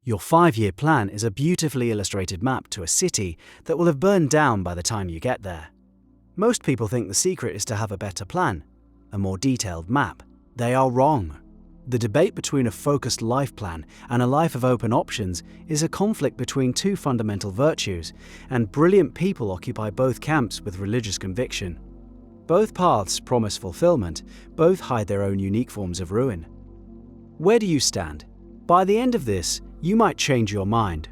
Your 5-year plan is a beautifully illustrated map to a city that will have burned down by the time you get there. Most people think the secret is to have a better plan, a more detailed map. They are wrong. The debate between a focused life plan and a life of open options is a conflict between two fundamental virtues, and brilliant people occupy both camps with religious conviction. Both paths promise fulfillment, both hide their own unique forms of ruin. Where do you stand? By the end of this, you might change your mind.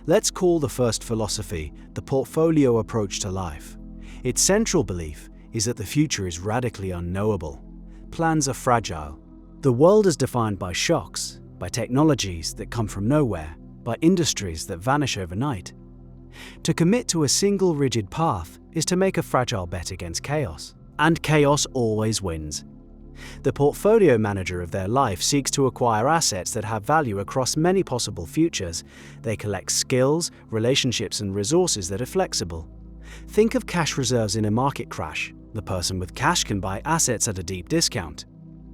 Let's call the first philosophy the portfolio approach to life. Its central belief is that the future is radically unknowable. Plans are fragile. The world is defined by shocks, by technologies that come from nowhere, by industries that vanish overnight. To commit to a single rigid path is to make a fragile bet against chaos. And chaos always wins. The portfolio manager of their life seeks to acquire assets that have value across many possible futures. They collect skills, relationships, and resources that are flexible. Think of cash reserves in a market crash. The person with cash can buy assets at a deep discount.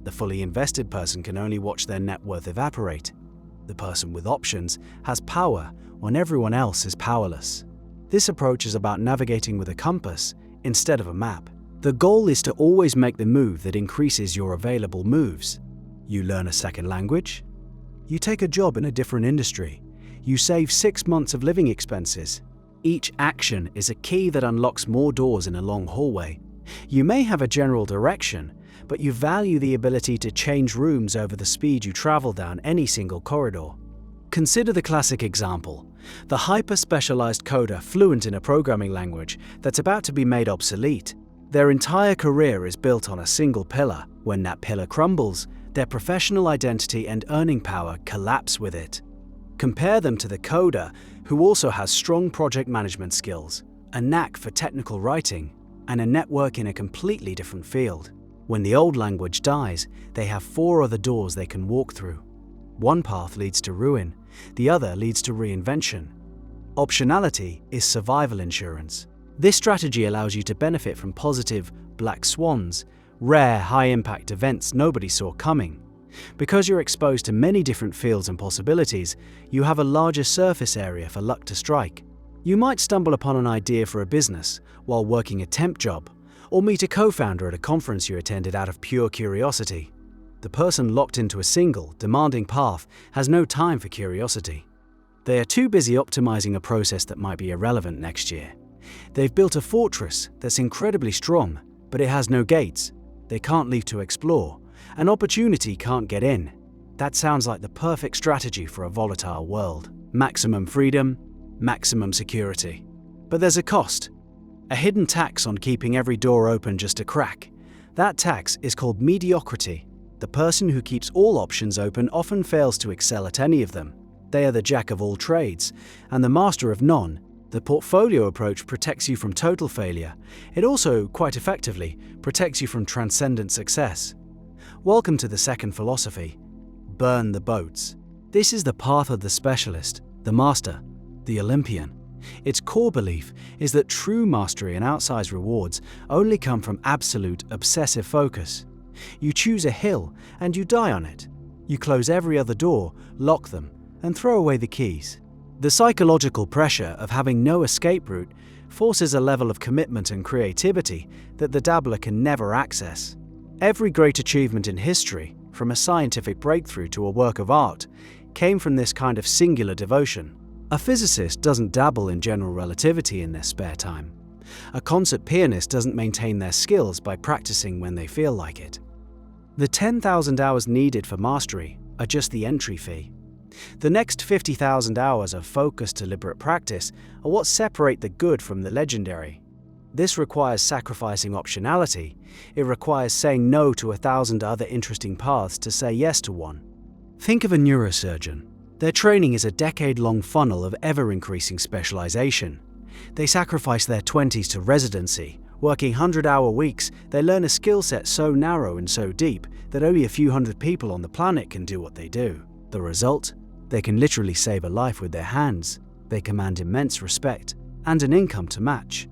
The fully invested person can only watch their net worth evaporate. The person with options has power when everyone else is powerless. This approach is about navigating with a compass instead of a map. The goal is to always make the move that increases your available moves. You learn a second language. You take a job in a different industry. You save 6 months of living expenses. Each action is a key that unlocks more doors in a long hallway. You may have a general direction, but you value the ability to change rooms over the speed you travel down any single corridor. Consider the classic example, the hyper-specialized coder fluent in a programming language that's about to be made obsolete. Their entire career is built on a single pillar. When that pillar crumbles, their professional identity and earning power collapse with it. Compare them to the coder who also has strong project management skills, a knack for technical writing, and a network in a completely different field. When the old language dies, they have 4 other doors they can walk through. One path leads to ruin, the other leads to reinvention. Optionality is survival insurance. This strategy allows you to benefit from positive black swans, rare high-impact events nobody saw coming. Because you're exposed to many different fields and possibilities, you have a larger surface area for luck to strike. You might stumble upon an idea for a business while working a temp job, or meet a co-founder at a conference you attended out of pure curiosity. The person locked into a single, demanding path has no time for curiosity. They are too busy optimizing a process that might be irrelevant next year. They've built a fortress that's incredibly strong, but it has no gates. They can't leave to explore. An opportunity can't get in. That sounds like the perfect strategy for a volatile world. Maximum freedom, maximum security. But there's a cost. A hidden tax on keeping every door open just a crack. That tax is called mediocrity. The person who keeps all options open often fails to excel at any of them. They are the jack of all trades and the master of none. The portfolio approach protects you from total failure. It also, quite effectively, protects you from transcendent success. Welcome to the second philosophy. Burn the boats. This is the path of the specialist, the master, the Olympian. Its core belief is that true mastery and outsized rewards only come from absolute, obsessive focus. You choose a hill and you die on it. You close every other door, lock them, and throw away the keys. The psychological pressure of having no escape route forces a level of commitment and creativity that the dabbler can never access. Every great achievement in history, from a scientific breakthrough to a work of art, came from this kind of singular devotion. A physicist doesn't dabble in general relativity in their spare time. A concert pianist doesn't maintain their skills by practicing when they feel like it. The 10,000 hours needed for mastery are just the entry fee. The next 50,000 hours of focused, deliberate practice are what separate the good from the legendary. This requires sacrificing optionality. It requires saying no to 1,000 other interesting paths to say yes to one. Think of a neurosurgeon. Their training is a decade-long funnel of ever-increasing specialization. They sacrifice their 20s to residency. Working 100-hour weeks, they learn a skill set so narrow and so deep that only a few hundred people on the planet can do what they do. The result? They can literally save a life with their hands. They command immense respect and an income to match.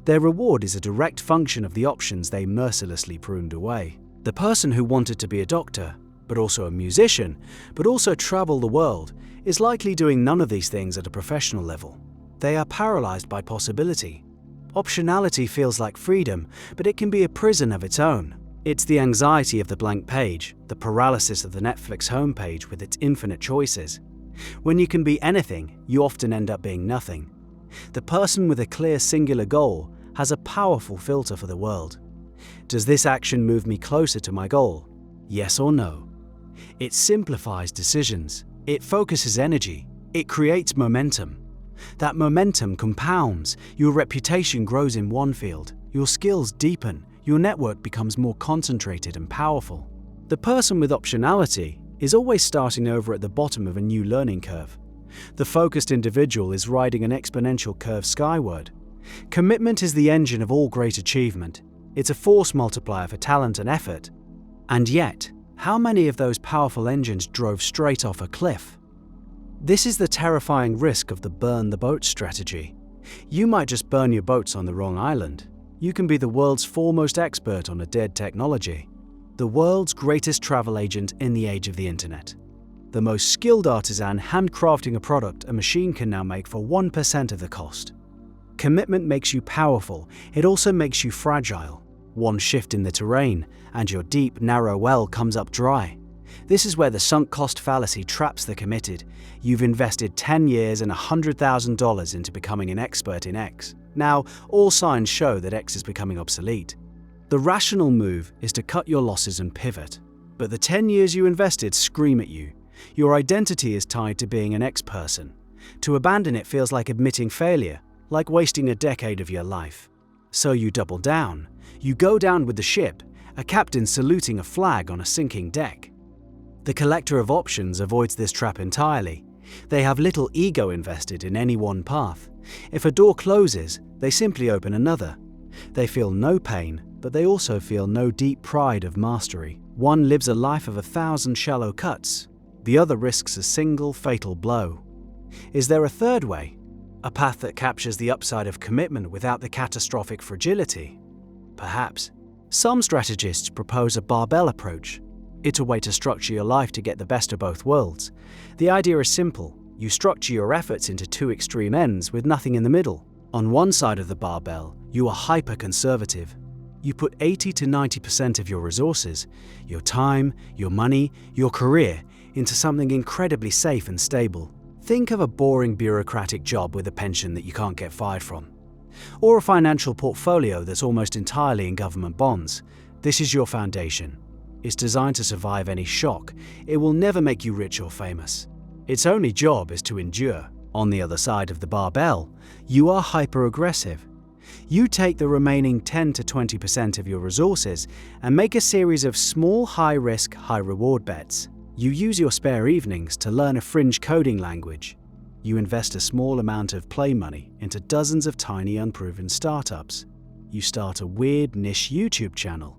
Their reward is a direct function of the options they mercilessly pruned away. The person who wanted to be a doctor but also a musician, but also travel the world, is likely doing none of these things at a professional level. They are paralyzed by possibility. Optionality feels like freedom, but it can be a prison of its own. It's the anxiety of the blank page, the paralysis of the Netflix homepage with its infinite choices. When you can be anything, you often end up being nothing. The person with a clear singular goal has a powerful filter for the world. Does this action move me closer to my goal? Yes or no? It simplifies decisions. It focuses energy. It creates momentum. That momentum compounds. Your reputation grows in one field. Your skills deepen. Your network becomes more concentrated and powerful. The person with optionality is always starting over at the bottom of a new learning curve. The focused individual is riding an exponential curve skyward. Commitment is the engine of all great achievement. It's a force multiplier for talent and effort. And yet, how many of those powerful engines drove straight off a cliff? This is the terrifying risk of the burn the boat strategy. You might just burn your boats on the wrong island. You can be the world's foremost expert on a dead technology, the world's greatest travel agent in the age of the internet, the most skilled artisan handcrafting a product a machine can now make for 1% of the cost. Commitment makes you powerful. It also makes you fragile. One shift in the terrain, and your deep, narrow well comes up dry. This is where the sunk cost fallacy traps the committed. You've invested 10 years and $100,000 into becoming an expert in X. Now, all signs show that X is becoming obsolete. The rational move is to cut your losses and pivot. But the 10 years you invested scream at you. Your identity is tied to being an X person. To abandon it feels like admitting failure, like wasting a decade of your life. So you double down. You go down with the ship, a captain saluting a flag on a sinking deck. The collector of options avoids this trap entirely. They have little ego invested in any one path. If a door closes, they simply open another. They feel no pain, but they also feel no deep pride of mastery. One lives a life of 1,000 shallow cuts. The other risks a single fatal blow. Is there a third way? A path that captures the upside of commitment without the catastrophic fragility? Perhaps. Some strategists propose a barbell approach. It's a way to structure your life to get the best of both worlds. The idea is simple. You structure your efforts into two extreme ends with nothing in the middle. On one side of the barbell, you are hyper-conservative. You put 80 to 90% of your resources, your time, your money, your career, into something incredibly safe and stable. Think of a boring bureaucratic job with a pension that you can't get fired from. Or a financial portfolio that's almost entirely in government bonds. This is your foundation. It's designed to survive any shock. It will never make you rich or famous. Its only job is to endure. On the other side of the barbell, you are hyper-aggressive. You take the remaining 10 to 20% of your resources and make a series of small high-risk, high-reward bets. You use your spare evenings to learn a fringe coding language. You invest a small amount of play money into dozens of tiny unproven startups. You start a weird niche YouTube channel.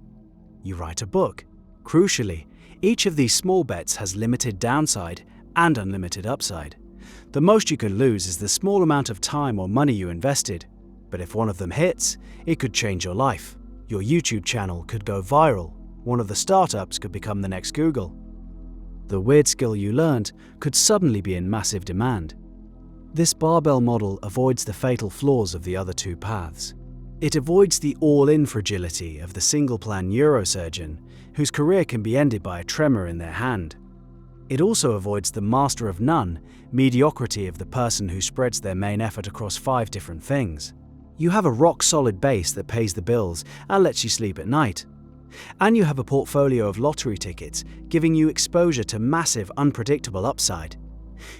You write a book. Crucially, each of these small bets has limited downside and unlimited upside. The most you can lose is the small amount of time or money you invested. But if one of them hits, it could change your life. Your YouTube channel could go viral. One of the startups could become the next Google. The weird skill you learned could suddenly be in massive demand. This barbell model avoids the fatal flaws of the other two paths. It avoids the all-in fragility of the single-plan neurosurgeon whose career can be ended by a tremor in their hand. It also avoids the master of none mediocrity of the person who spreads their main effort across 5 different things. You have a rock-solid base that pays the bills and lets you sleep at night. And you have a portfolio of lottery tickets giving you exposure to massive, unpredictable upside.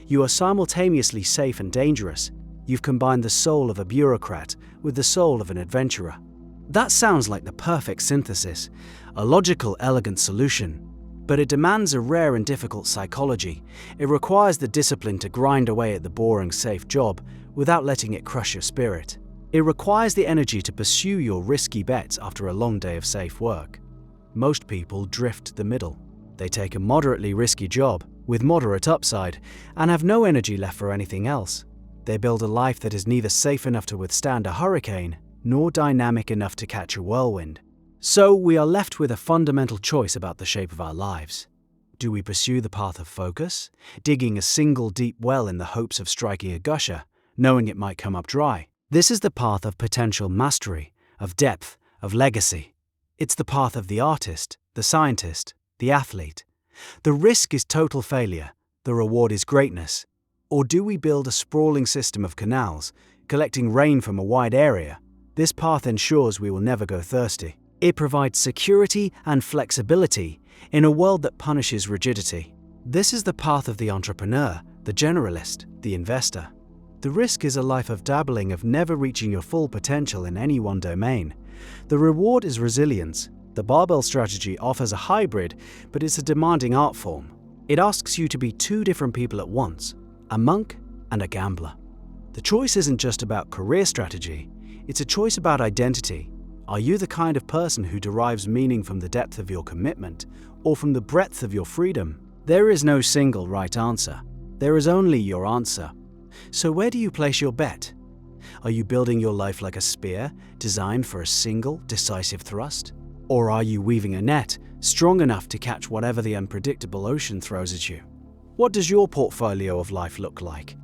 You are simultaneously safe and dangerous. You've combined the soul of a bureaucrat with the soul of an adventurer. That sounds like the perfect synthesis, a logical, elegant solution. But it demands a rare and difficult psychology. It requires the discipline to grind away at the boring, safe job without letting it crush your spirit. It requires the energy to pursue your risky bets after a long day of safe work. Most people drift the middle. They take a moderately risky job with moderate upside and have no energy left for anything else. They build a life that is neither safe enough to withstand a hurricane nor dynamic enough to catch a whirlwind. So we are left with a fundamental choice about the shape of our lives. Do we pursue the path of focus, digging a single deep well in the hopes of striking a gusher, knowing it might come up dry? This is the path of potential mastery, of depth, of legacy. It's the path of the artist, the scientist, the athlete. The risk is total failure, the reward is greatness. Or do we build a sprawling system of canals, collecting rain from a wide area? This path ensures we will never go thirsty. It provides security and flexibility in a world that punishes rigidity. This is the path of the entrepreneur, the generalist, the investor. The risk is a life of dabbling, of never reaching your full potential in any one domain. The reward is resilience. The barbell strategy offers a hybrid, but it's a demanding art form. It asks you to be two different people at once, a monk and a gambler. The choice isn't just about career strategy, it's a choice about identity. Are you the kind of person who derives meaning from the depth of your commitment or from the breadth of your freedom? There is no single right answer. There is only your answer. So where do you place your bet? Are you building your life like a spear, designed for a single, decisive thrust? Or are you weaving a net, strong enough to catch whatever the unpredictable ocean throws at you? What does your portfolio of life look like?